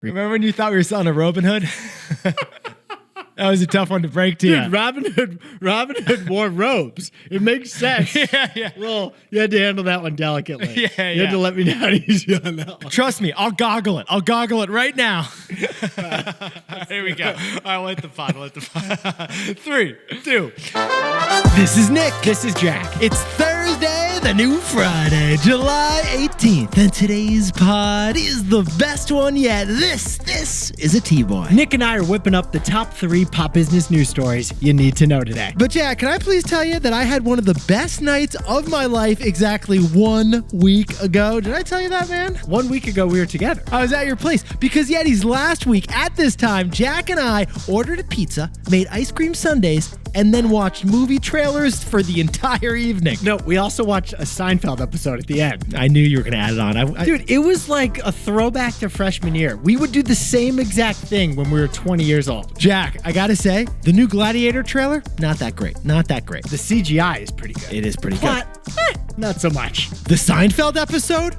Remember when you thought we were selling a Robinhood? That was a tough one to break to you. Dude, Robinhood wore robes. It makes sense. Yeah. Well, you had to handle that one delicately. You Yeah. had to let me down easy on that one. Trust me, I'll goggle it. I'll goggle it right now. Here we go. All right, we'll hit the pod. 3, 2. This is Nick. This is Jack. It's Thursday, the new Friday, July 18th. And today's pod is the best one yet. This is a TBOY. Nick and I are whipping up the top 3 pop business news stories you need to know today. But Jack, can I please tell you that I had one of the best nights of my life exactly 1 week ago? Did I tell you that, man? 1 week ago, we were together. I was at your place because Yeti's last week at this time, Jack and I ordered a pizza, made ice cream sundaes, and then watched movie trailers for the entire evening. No, we also watched a Seinfeld episode at the end. I knew you were going to add it on. Dude, it was like a throwback to freshman year. We would do the same exact thing when we were 20 years old. Jack, I got to say, the new Gladiator trailer, not that great. Not that great. The CGI is pretty good. It is pretty But, not so much. good. The Seinfeld episode?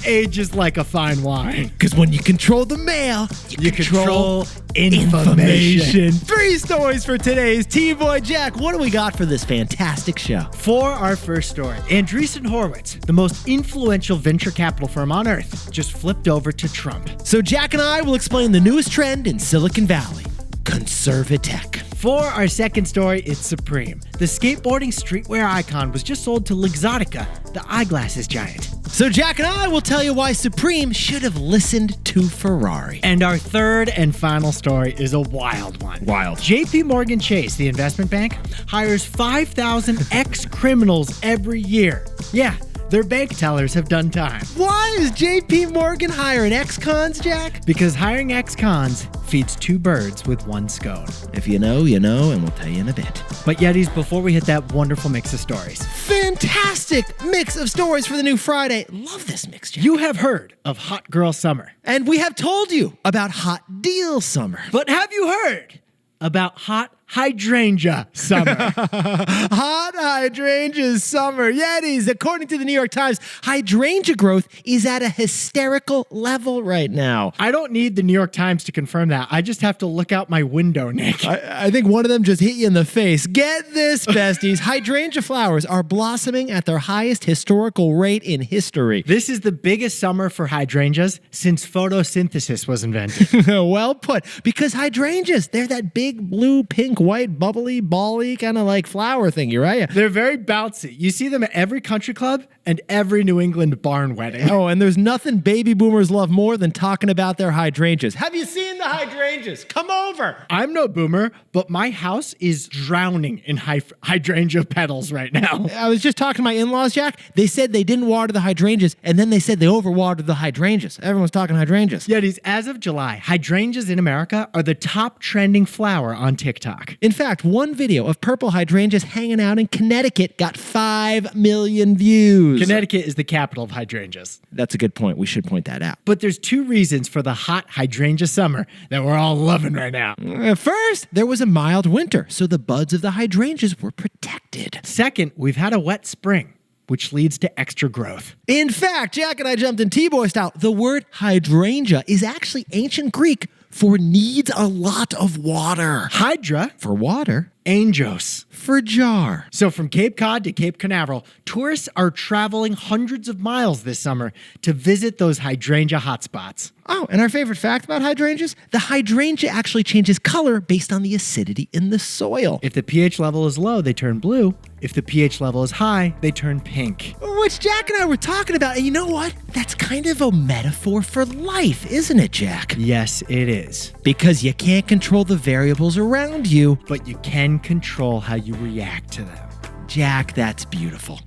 Ages like a fine wine. Because when you control the mail, You control information. 3 stories for today's T-Boy. Jack, what do we got for this fantastic show? For our first story, Andreessen Horowitz, the most influential venture capital firm on earth, just flipped over to Trump. So Jack and I will explain the newest trend in Silicon Valley, conservatech. For our second story, it's Supreme. The skateboarding streetwear icon was just sold to Luxottica, the eyeglasses giant. So Jack and I will tell you why Supreme should have listened to Ferrari. And our third and final story is a wild one. Wild. JPM Chase, the investment bank, hires 5,000 ex-criminals every year. Yeah, their bank tellers have done time. Why is JP Morgan hiring ex-cons, Jack? Because hiring ex-cons feeds 2 birds with 1 scone. If you know, you know, and we'll tell you in a bit. But Yetis, before we hit that wonderful mix of stories, Fantastic mix of stories for the new Friday. Love this mix, Jack. you have heard of Hot Girl Summer. And we have told you about Hot Deal Summer. But have you heard about Hot Hydrangea Summer? Hot Hydrangea Summer. Yetis, according to the New York Times, hydrangea growth is at a hysterical level right now. I don't need the New York Times to confirm that. I just have to look out my window, Nick. I think one of them just hit you in the face. Get this, besties. Hydrangea flowers are blossoming at their highest historical rate in history. This is the biggest summer for hydrangeas since photosynthesis was invented. Well put. Because hydrangeas, they're that big blue, pink, white, bubbly, bally kind of like flower thing, right? They're very bouncy. You see them at every country club and every New England barn wedding. Oh, and there's nothing baby boomers love more than talking about their hydrangeas. Have you seen the hydrangeas? Come over. I'm no boomer, but my house is drowning in hydrangea petals right now. I was just talking to my in-laws, Jack. They said they didn't water the hydrangeas, and then they said they overwatered the hydrangeas. Everyone's talking hydrangeas. Yetis, as of July, hydrangeas in America are the top trending flower on TikTok. In fact, one video of purple hydrangeas hanging out in Connecticut got 5 million views. Connecticut is the capital of hydrangeas. That's a good point. We should point that out. But there's 2 reasons for the hot hydrangea summer that we're all loving right now. First, there was a mild winter, so the buds of the hydrangeas were protected. Second, we've had a wet spring, which leads to extra growth. In fact, Jack and I jumped in T-Boy style. The word hydrangea is actually ancient Greek for needs a lot of water. Hydra For water. Angios For jar. So from Cape Cod to Cape Canaveral, tourists are traveling hundreds of miles this summer to visit those hydrangea hotspots. Oh, and our favorite fact about hydrangeas? The hydrangea actually changes color based on the acidity in the soil. If the pH level is low, they turn blue. If the pH level is high, they turn pink. Which Jack and I were talking about. And you know what? That's kind of a metaphor for life, isn't it, Jack? Yes, it is. Because you can't control the variables around you. But you can control how you react to them. Jack, that's beautiful.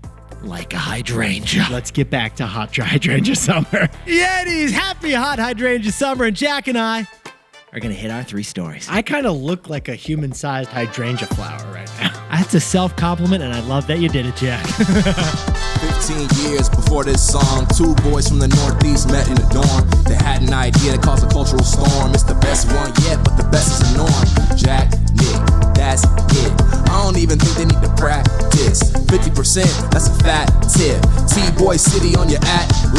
Like a hydrangea. Let's get back to hot hydrangea summer. Yetis, happy hot hydrangea summer. And Jack and I are going to hit our 3 stories. I kind of look like a human-sized hydrangea flower right now. That's a self-compliment, and I love that you did it, Jack. 15 years before this song, 2 boys from the Northeast met in the dorm. They had an idea that caused a cultural storm. It's the best one yet, but the best is the norm. Jack, Nick, that's it. I don't even think they need to practice. 50%, that's a fat tip. TBOY City on your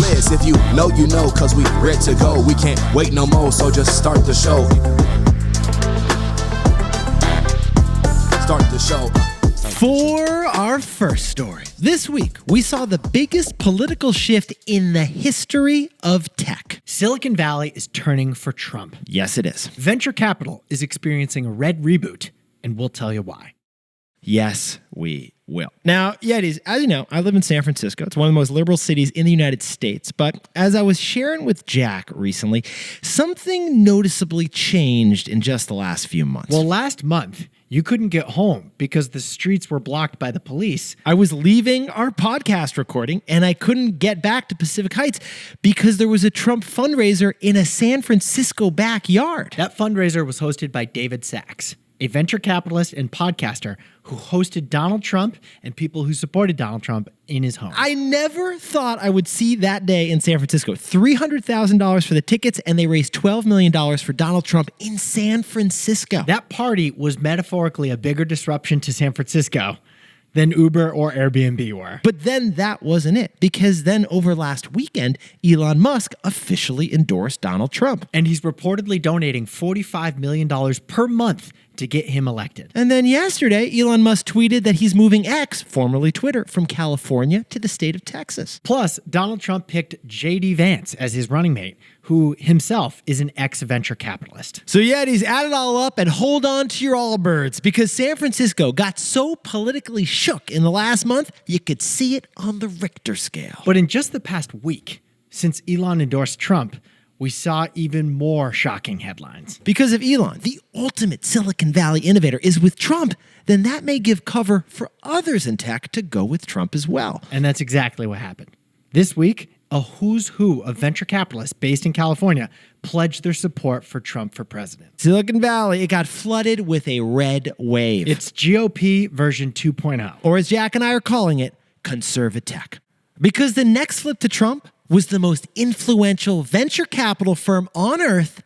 list. If you know, you know, cause we ready to go. We can't wait no more, so just start the show. Start the show. For our first story, this week we saw the biggest political shift in the history of tech. Silicon Valley is turning for Trump. Yes, it is. Venture capital is experiencing a red reboot, and we'll tell you why. Yes, we will. Now, Yetis, as you know, I live in San Francisco. It's one of the most liberal cities in the United States. But as I was sharing with Jack recently, something noticeably changed in just the last few months. Well, last month, you couldn't get home because the streets were blocked by the police. I was leaving our podcast recording and I couldn't get back to Pacific Heights because there was a Trump fundraiser in a San Francisco backyard. That fundraiser was hosted by David Sachs, a venture capitalist and podcaster who hosted Donald Trump and people who supported Donald Trump in his home. I never thought I would see that day in San Francisco. $300,000 for the tickets, and they raised $12 million for Donald Trump in San Francisco. That party was metaphorically a bigger disruption to San Francisco than Uber or Airbnb were. But then that wasn't it, because then over last weekend, Elon Musk officially endorsed Donald Trump. And he's reportedly donating $45 million per month to get him elected. And then yesterday, Elon Musk tweeted that he's moving X, formerly Twitter, from California to the state of Texas. Plus, Donald Trump picked J.D. Vance as his running mate, who himself is an ex-venture capitalist. So Yetis, add it all up and hold on to your Allbirds, because San Francisco got so politically shook in the last month, you could see it on the Richter scale. But in just the past week, since Elon endorsed Trump, we saw even more shocking headlines. Because if Elon, the ultimate Silicon Valley innovator, is with Trump, then that may give cover for others in tech to go with Trump as well. And that's exactly what happened. This week, a who's who of venture capitalists based in California pledged their support for Trump for president. Silicon Valley, it got flooded with a red wave. It's GOP version 2.0. Or as Jack and I are calling it, conservatech. Because the next flip to Trump was the most influential venture capital firm on earth,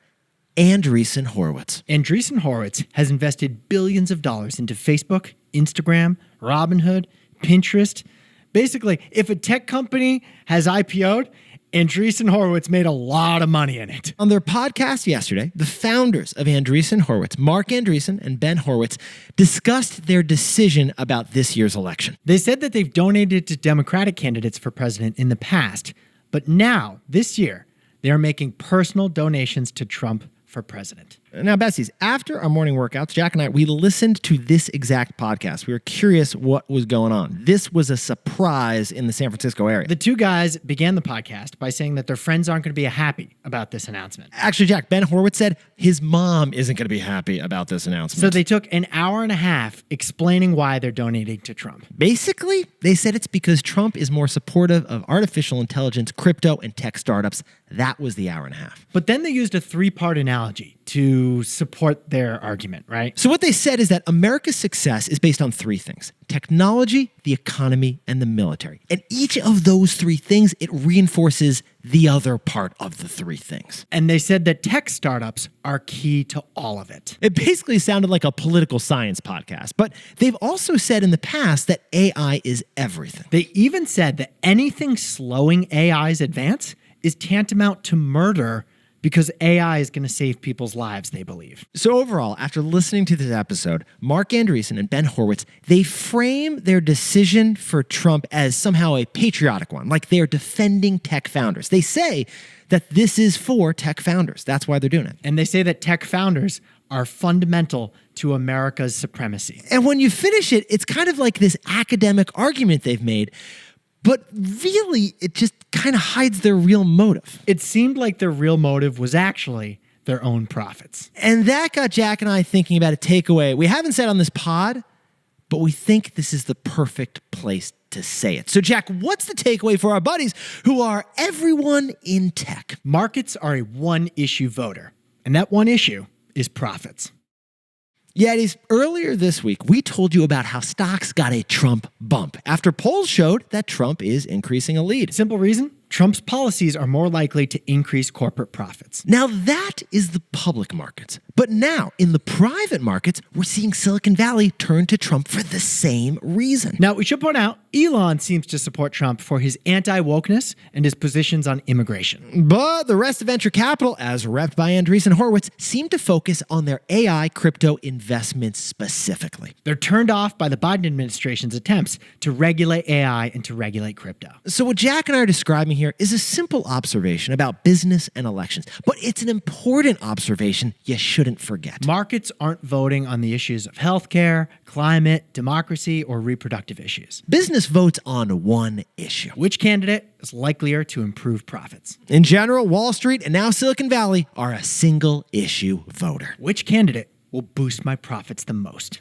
Andreessen Horowitz. Andreessen Horowitz has invested billions of dollars into Facebook, Instagram, Robinhood, Pinterest. Basically, if a tech company has IPO'd, Andreessen Horowitz made a lot of money in it. On their podcast yesterday, the founders of Andreessen Horowitz, Mark Andreessen and Ben Horowitz, discussed their decision about this year's election. They said that they've donated to Democratic candidates for president in the past, but now, this year, they are making personal donations to Trump for president. Now, Besties, after our morning workouts, Jack and I, we listened to this exact podcast. We were curious what was going on. This was a surprise in the San Francisco area. The two guys began the podcast by saying that their friends aren't going to be happy about this announcement. Actually, Jack, Ben Horowitz said his mom isn't going to be happy about this announcement. So they took an hour and a half explaining why they're donating to Trump. Basically, they said it's because Trump is more supportive of artificial intelligence, crypto, and tech startups. That was the hour and a half. But then they used a three-part analogy to support their argument, right? So what they said is that America's success is based on three things: technology, the economy, and the military. And each of those three things, it reinforces the other part of the three things. And they said that tech startups are key to all of it. It basically sounded like a political science podcast, but they've also said in the past that AI is everything. They even said that anything slowing AI's advance is tantamount to murder, because AI is going to save people's lives, they believe. So overall, after listening to this episode, Mark Andreessen and Ben Horowitz, they frame their decision for Trump as somehow a patriotic one, like they're defending tech founders. They say that this is for tech founders. That's why they're doing it. And they say that tech founders are fundamental to America's supremacy. And when you finish it, it's kind of like this academic argument they've made, but really, it just kind of hides their real motive. It seemed like their real motive was actually their own profits. And that got Jack and I thinking about a takeaway we haven't said on this pod, but we think this is the perfect place to say it. So, Jack, what's the takeaway for our buddies who are everyone in tech? Markets are a one-issue voter, and that one issue is profits. Yetis, earlier this week, we told you about how stocks got a Trump bump after polls showed that Trump is increasing a lead. Simple reason? Trump's policies are more likely to increase corporate profits. Now that is the public markets. But now, in the private markets, we're seeing Silicon Valley turn to Trump for the same reason. Now, we should point out, Elon seems to support Trump for his anti-wokeness and his positions on immigration. But the rest of venture capital, as repped by Andreessen Horowitz, seem to focus on their AI crypto investments specifically. They're turned off by the Biden administration's attempts to regulate AI and to regulate crypto. So what Jack and I are describing here is a simple observation about business and elections, but it's an important observation you shouldn't forget. Markets aren't voting on the issues of healthcare, climate, democracy, or reproductive issues. Business votes on one issue. Which candidate is likelier to improve profits? In general, Wall Street and now Silicon Valley are a single issue voter. Which candidate will boost my profits the most?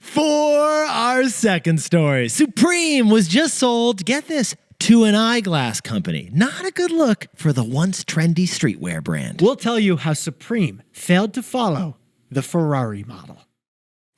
For our second story, Supreme was just sold, get this, to an eyeglass company. Not a good look for the once trendy streetwear brand. We'll tell you how Supreme failed to follow the Ferrari model.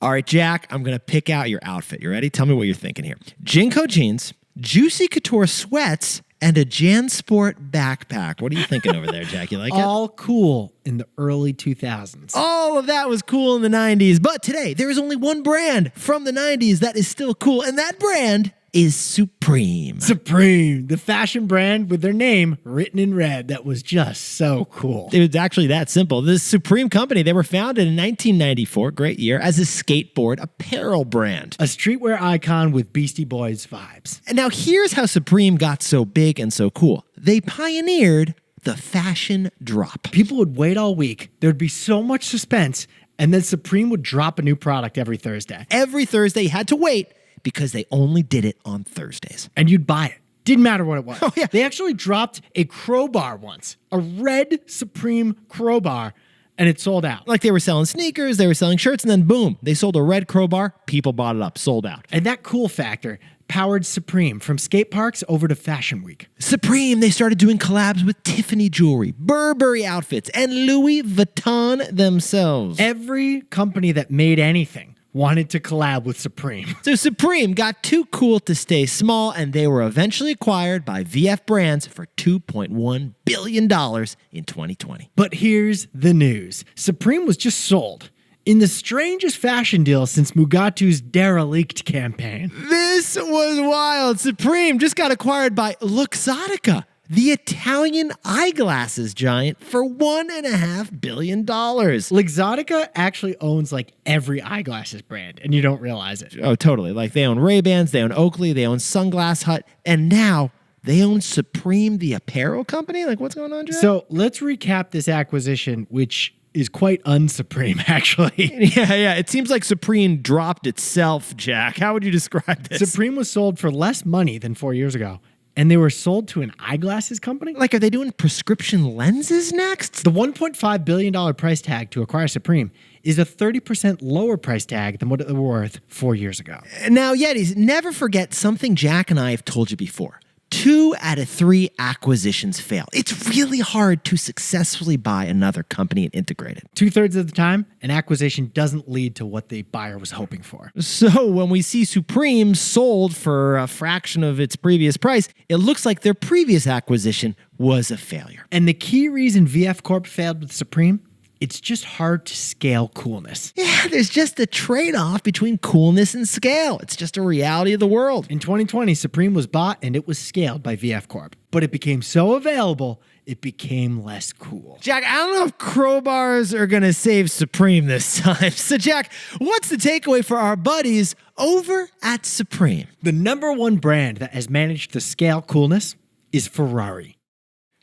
All right, Jack, I'm going to pick out your outfit. You ready? Tell me what you're thinking here. Jinko jeans, Juicy Couture sweats, and a JanSport backpack. What are you thinking over there, Jack? You like it? All cool in the early 2000s. All of that was cool in the 90s. But today, there is only one brand from the 90s that is still cool, and that brand is Supreme. Supreme, the fashion brand with their name written in red. That was just so cool. It was actually that simple. This Supreme company, they were founded in 1994, great year, as a skateboard apparel brand. A streetwear icon with Beastie Boys vibes. And now here's how Supreme got so big and so cool. They pioneered the fashion drop. People would wait all week. There'd be so much suspense, and then Supreme would drop a new product every Thursday. Every Thursday, you had to wait because they only did it on Thursdays. And you'd buy it. Didn't matter what it was. Oh, yeah. They actually dropped a crowbar once, a red Supreme crowbar, and it sold out. Like they were selling sneakers, they were selling shirts, and then boom, they sold a red crowbar, people bought it up, sold out. And that cool factor powered Supreme from skate parks over to Fashion Week. Supreme, they started doing collabs with Tiffany jewelry, Burberry outfits, and Louis Vuitton themselves. Every company that made anything wanted to collab with Supreme. So Supreme got too cool to stay small, and they were eventually acquired by VF Brands for $2.1 billion in 2020. But here's the news. Supreme was just sold in the strangest fashion deal since Mugatu's derelict campaign. This was wild. Supreme just got acquired by Luxottica, the Italian eyeglasses giant, for $1.5 billion. Luxottica actually owns like every eyeglasses brand, and you don't realize it. Oh, totally. Like they own Ray-Bans, they own Oakley, they own Sunglass Hut, and now they own Supreme, the apparel company? Like, what's going on, Jack? So let's recap this acquisition, which is quite un-Supreme, actually. Yeah. It seems like Supreme dropped itself, Jack. How would you describe this? Supreme was sold for less money than 4 years ago. And they were sold to an eyeglasses company? Like, are they doing prescription lenses next? The $1.5 billion price tag to acquire Supreme is a 30% lower price tag than what it was worth 4 years ago. Now, Yetis, never forget something Jack and I have told you before. 2 out of 3 acquisitions fail. It's really hard to successfully buy another company and integrate it. 2/3 of the time, an acquisition doesn't lead to what the buyer was hoping for. So when we see Supreme sold for a fraction of its previous price, it looks like their previous acquisition was a failure. And the key reason VF Corp failed with Supreme, it's just hard to scale coolness. Yeah, there's just a trade-off between coolness and scale. It's just a reality of the world. In 2020, Supreme was bought and it was scaled by VF Corp. But it became so available, it became less cool. Jack, I don't know if crowbars are going to save Supreme this time. So, Jack, what's the takeaway for our buddies over at Supreme? The number one brand that has managed to scale coolness is Ferrari.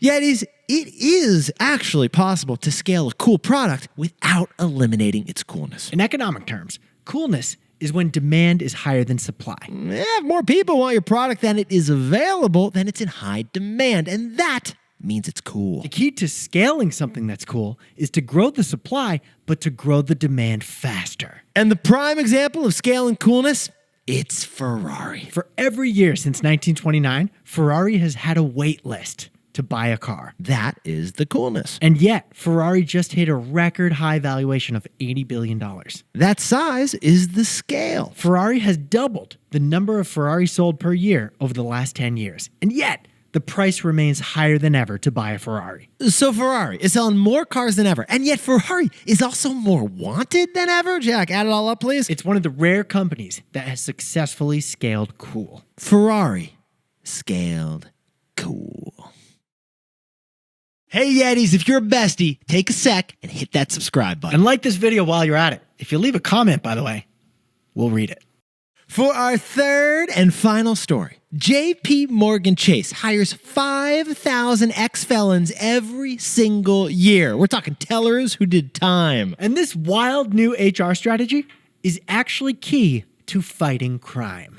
Yeah, it is actually possible to scale a cool product without eliminating its coolness. In economic terms, coolness is when demand is higher than supply. If more people want your product than it is available, then it's in high demand, and that means it's cool. The key to scaling something that's cool is to grow the supply, but to grow the demand faster. And the prime example of scaling coolness? It's Ferrari. For every year since 1929, Ferrari has had a wait list to buy a car. That is the coolness. And yet, Ferrari just hit a record high valuation of $80 billion. That size is the scale. Ferrari has doubled the number of Ferraris sold per year over the last 10 years. And yet, the price remains higher than ever to buy a Ferrari. So Ferrari is selling more cars than ever, and yet Ferrari is also more wanted than ever. Jack, add it all up, please. It's one of the rare companies that has successfully scaled cool. Ferrari scaled cool. Hey Yetis, if you're a bestie, take a sec and hit that subscribe button. And like this video while you're at it. If you leave a comment, by the way, we'll read it. For our third and final story, JP Morgan Chase hires 5,000 ex-felons every single year. We're talking tellers who did time. And this wild new HR strategy is actually key to fighting crime.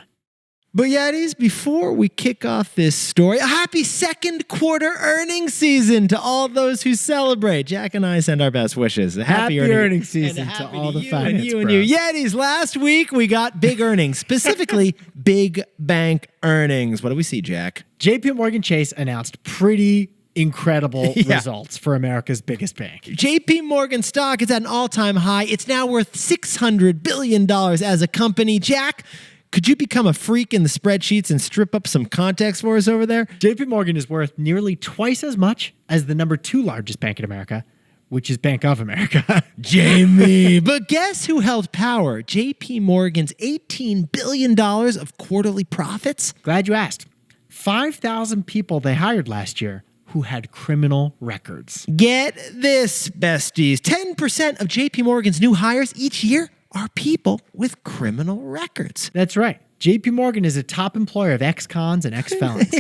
But Yetis, before we kick off this story, a happy second quarter earnings season to all those who celebrate. Jack and I send our best wishes. A happy earnings season to all the finance you bros. Yetis, last week we got big earnings, specifically big bank earnings. What do we see, Jack? JP Morgan Chase announced pretty incredible results for America's biggest bank. JP Morgan stock is at an all-time high. It's now worth $600 billion as a company. Jack, could you become a freak in the spreadsheets and strip up some context for us over there? JP Morgan is worth nearly twice as much as the number 2 largest bank in America, which is Bank of America. Jamie. But guess who held power? JP Morgan's $18 billion of quarterly profits? Glad you asked. 5,000 people they hired last year who had criminal records. Get this, besties. 10% of JP Morgan's new hires each year are people with criminal records. That's right. JP Morgan is a top employer of ex-cons and ex-felons.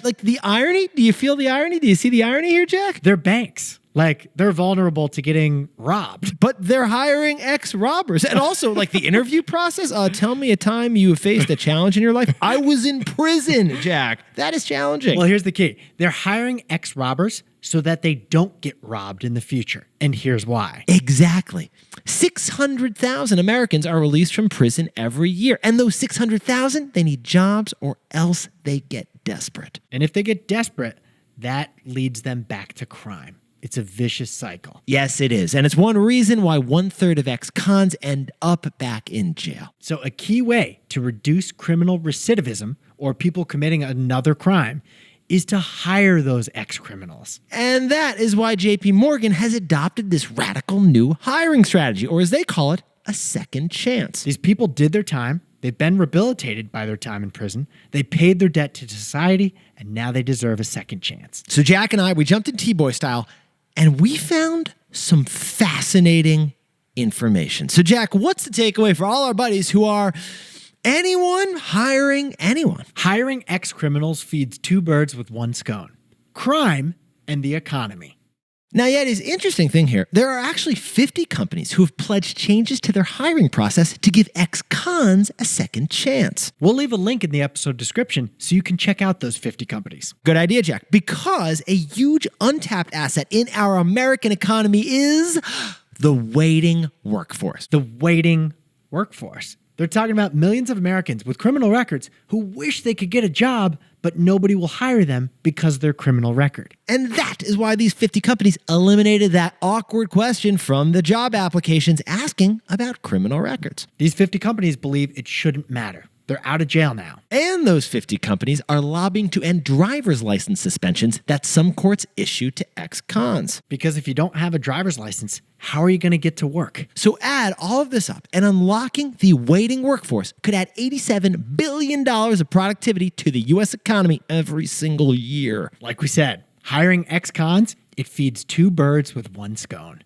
Like the irony? Do you feel the irony? Do you see the irony here, Jack? They're banks. Like, they're vulnerable to getting robbed. But they're hiring ex-robbers. And also, like, the interview process. Tell me a time you faced a challenge in your life. I was in prison, Jack. That is challenging. Well, here's the key. They're hiring ex-robbers so that they don't get robbed in the future. And here's why. Exactly. 600,000 Americans are released from prison every year. And those 600,000, they need jobs or else they get desperate. And if they get desperate, that leads them back to crime. It's a vicious cycle. Yes, it is. And it's one reason why 1/3 of ex-cons end up back in jail. So a key way to reduce criminal recidivism, or people committing another crime, is to hire those ex-criminals. And that is why JP Morgan has adopted this radical new hiring strategy, or as they call it, a second chance. These people did their time. They've been rehabilitated by their time in prison. They paid their debt to society, and now they deserve a second chance. So Jack and I, we jumped in TBOY style, and we found some fascinating information. So Jack, what's the takeaway for all our buddies who are anyone hiring anyone? Hiring ex-criminals feeds 2 birds with 1 stone: crime and the economy. Now, Yeti's interesting thing here, there are actually 50 companies who have pledged changes to their hiring process to give ex-cons a second chance. We'll leave a link in the episode description so you can check out those 50 companies. Good idea, Jack, because a huge untapped asset in our American economy is the waiting workforce. The waiting workforce. They're talking about millions of Americans with criminal records who wish they could get a job, but nobody will hire them because of their criminal record. And that is why these 50 companies eliminated that awkward question from the job applications asking about criminal records. These 50 companies believe it shouldn't matter. They're out of jail now. And those 50 companies are lobbying to end driver's license suspensions that some courts issue to ex-cons. Because if you don't have a driver's license, how are you going to get to work? So add all of this up, and unlocking the waiting workforce could add $87 billion of productivity to the U.S. economy every single year. Like we said, hiring ex-cons, it feeds 2 birds with 1 stone.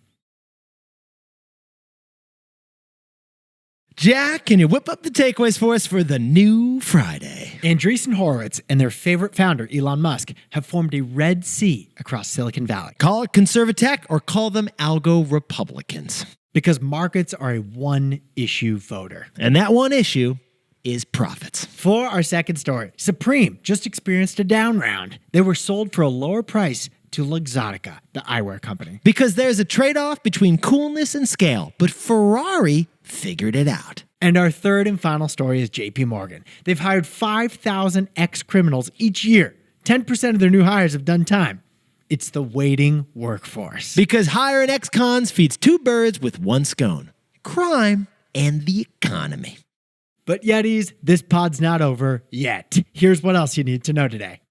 Jack, can you whip up the takeaways for us for the new Friday? Andreessen Horowitz and their favorite founder, Elon Musk, have formed a Red Sea across Silicon Valley. Call it conservatech or call them AlgoRepublicans. Because markets are a one-issue voter. And that one issue is profits. For our second story, Supreme just experienced a down round. They were sold for a lower price to Luxottica, the eyewear company. Because there's a trade-off between coolness and scale, but Ferrari figured it out. And our third and final story is JP Morgan. They've hired 5,000 ex-criminals each year 10% of their new hires have done time. It's the waiting workforce. Because hiring ex-cons feeds two birds with one scone. Crime and the economy. But Yetis, this pod's not over yet. Here's what else you need to know today.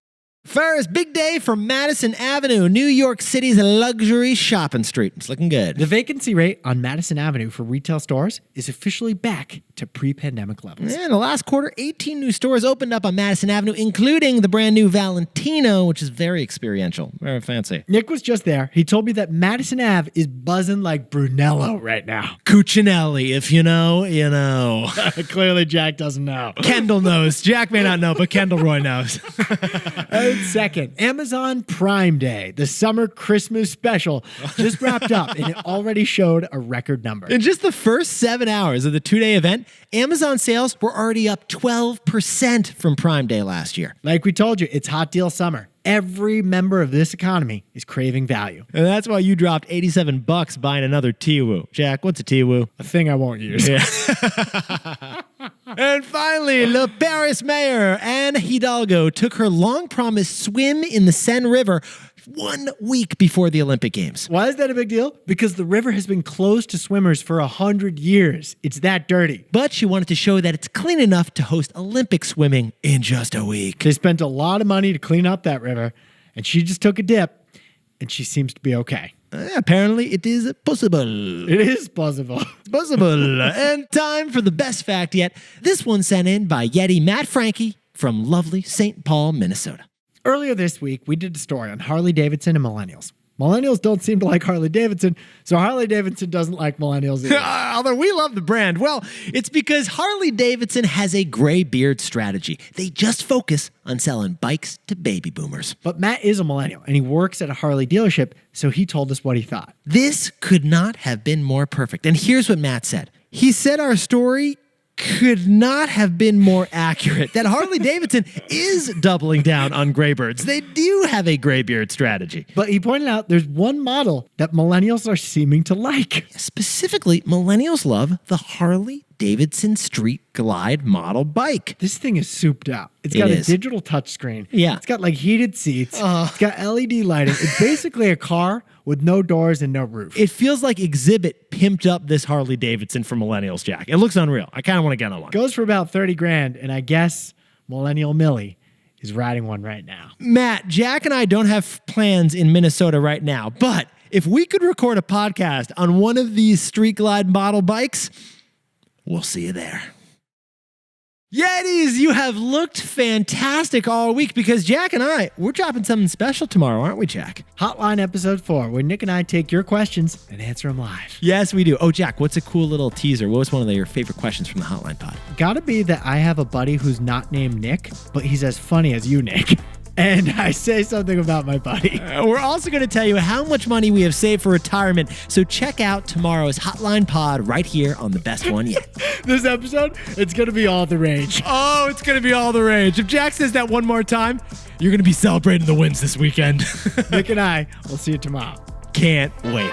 First, big day for Madison Avenue, New York City's luxury shopping street. It's looking good. The vacancy rate on Madison Avenue for retail stores is officially back to pre-pandemic levels. In the last quarter, 18 new stores opened up on Madison Avenue, including the brand new Valentino, which is very experiential, very fancy. Nick was just there. He told me that Madison Ave is buzzing like Brunello right now. Cucinelli, if you know, you know. Clearly, Jack doesn't know. Kendall knows. Jack may not know, but Kendall Roy knows. And second, Amazon Prime Day, the summer Christmas special, just wrapped up, and it already showed a record number. In just the first 7 hours of the two-day event, Amazon sales were already up 12% from Prime Day last year. Like we told you, it's hot deal summer. Every member of this economy is craving value. And that's why you dropped $87 buying another Tiwu. Jack, what's a Tiwu? A thing I won't use. Yeah. And finally, Le Paris mayor Anne Hidalgo took her long-promised swim in the Seine River 1 week before the Olympic Games. Why is that a big deal? Because the river has been closed to swimmers for 100 years. It's that dirty. But she wanted to show that it's clean enough to host Olympic swimming in just a week. They spent a lot of money to clean up that river, and she just took a dip, and she seems to be okay. Apparently, it is possible. It is possible. It's possible. And time for the best fact yet. This one sent in by Yeti Matt Frankie from lovely St. Paul, Minnesota. Earlier this week, we did a story on Harley Davidson and millennials. Millennials don't seem to like Harley Davidson, so Harley Davidson doesn't like millennials either. Although we love the brand. Well, it's because Harley Davidson has a gray beard strategy. They just focus on selling bikes to baby boomers. But Matt is a millennial, and he works at a Harley dealership, so he told us what he thought. This could not have been more perfect. And here's what Matt said. He said our story could not have been more accurate. That Harley Davidson is doubling down on graybirds. They do have a graybeard strategy. But he pointed out there's one model that millennials are seeming to like. Specifically, millennials love the Harley Davidson Street Glide model bike. This thing is souped up. It's got a digital touchscreen. Yeah. It's got like heated seats. It's got LED lighting. It's basically a car with no doors and no roof. It feels like Exhibit pimped up this Harley Davidson for millennials, Jack. It looks unreal. I kind of want to get on one. Goes for about 30 grand, and I guess Millennial Millie is riding one right now. Matt, Jack and I don't have plans in Minnesota right now, but if we could record a podcast on one of these Street Glide model bikes, we'll see you there. Yetis, you have looked fantastic all week because Jack and I, we're dropping something special tomorrow, aren't we, Jack? Hotline episode 4, where Nick and I take your questions and answer them live. Yes, we do. Oh, Jack, what's a cool little teaser? What was one of your favorite questions from the Hotline Pod? Gotta be that I have a buddy who's not named Nick, but he's as funny as you, Nick. And I say something about my buddy. We're also going to tell you how much money we have saved for retirement. So check out tomorrow's Hotline Pod right here on The Best One Yet. This episode, it's going to be all the rage. Oh, it's going to be all the rage. If Jack says that one more time, you're going to be celebrating the wins this weekend. Nick and I will see you tomorrow. Can't wait.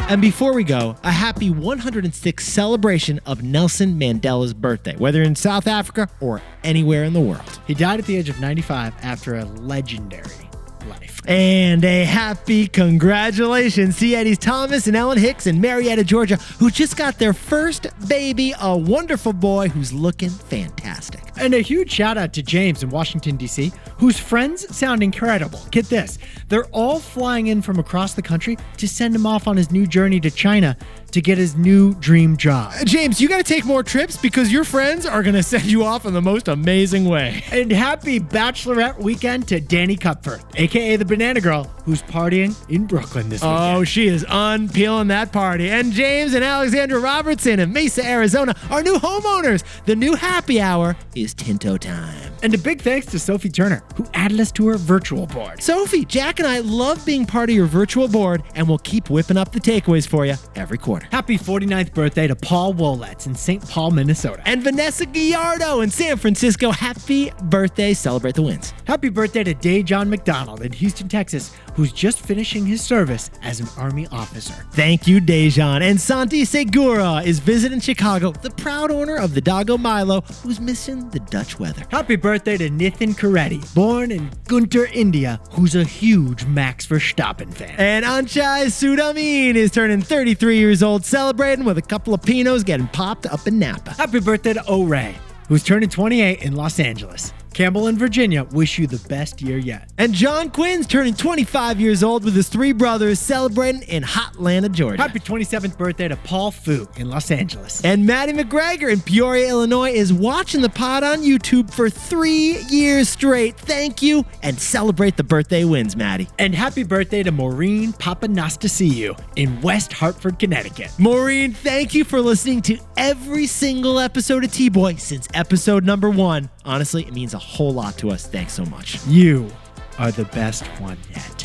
And before we go, a happy 106th celebration of Nelson Mandela's birthday, whether in South Africa or anywhere in the world. He died at the age of 95 after a legendary life. And a happy congratulations to Eddie's Thomas and Ellen Hicks in Marietta, Georgia, who just got their first baby, a wonderful boy who's looking fantastic. And a huge shout out to James in Washington, D.C., whose friends sound incredible. Get this. They're all flying in from across the country to send him off on his new journey to China to get his new dream job. James, you got to take more trips because your friends are going to send you off in the most amazing way. And happy bachelorette weekend to Danny Cupford, a.k.a. the Banana Girl, who's partying in Brooklyn this weekend. Oh, she is unpeeling that party. And James and Alexandra Robertson in Mesa, Arizona are new homeowners. The new happy hour is Tinto time. And a big thanks to Sophie Turner, who added us to her virtual board. Sophie, Jack and I love being part of your virtual board, and we'll keep whipping up the takeaways for you every quarter. Happy 49th birthday to Paul Woletz in St. Paul, Minnesota. And Vanessa Gallardo in San Francisco. Happy birthday. Celebrate the wins. Happy birthday to Dejon McDonald in Houston, Texas, who's just finishing his service as an Army officer. Thank you, Dejan. And Santi Segura is visiting Chicago, the proud owner of the Doggo Milo, who's missing the Dutch weather. Happy birthday to Nithin Karetti, born in Guntur, India, who's a huge Max Verstappen fan. And Anchai Sudamin is turning 33 years old, celebrating with a couple of Pinots getting popped up in Napa. Happy birthday to O-Ray, who's turning 28 in Los Angeles. Campbell and Virginia wish you the best year yet. And John Quinn's turning 25 years old with his three brothers, celebrating in Hotlanta, Georgia. Happy 27th birthday to Paul Fu in Los Angeles. And Maddie McGregor in Peoria, Illinois is watching the pod on YouTube for 3 years straight. Thank you, and celebrate the birthday wins, Maddie. And happy birthday to Maureen Papanastasiou in West Hartford, Connecticut. Maureen, thank you for listening to every single episode of T-Boy since episode number 1. Honestly, it means a whole lot to us. Thanks so much. You are the best one yet.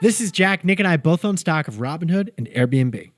This is Jack. Nick and I both own stock of Robinhood and Airbnb.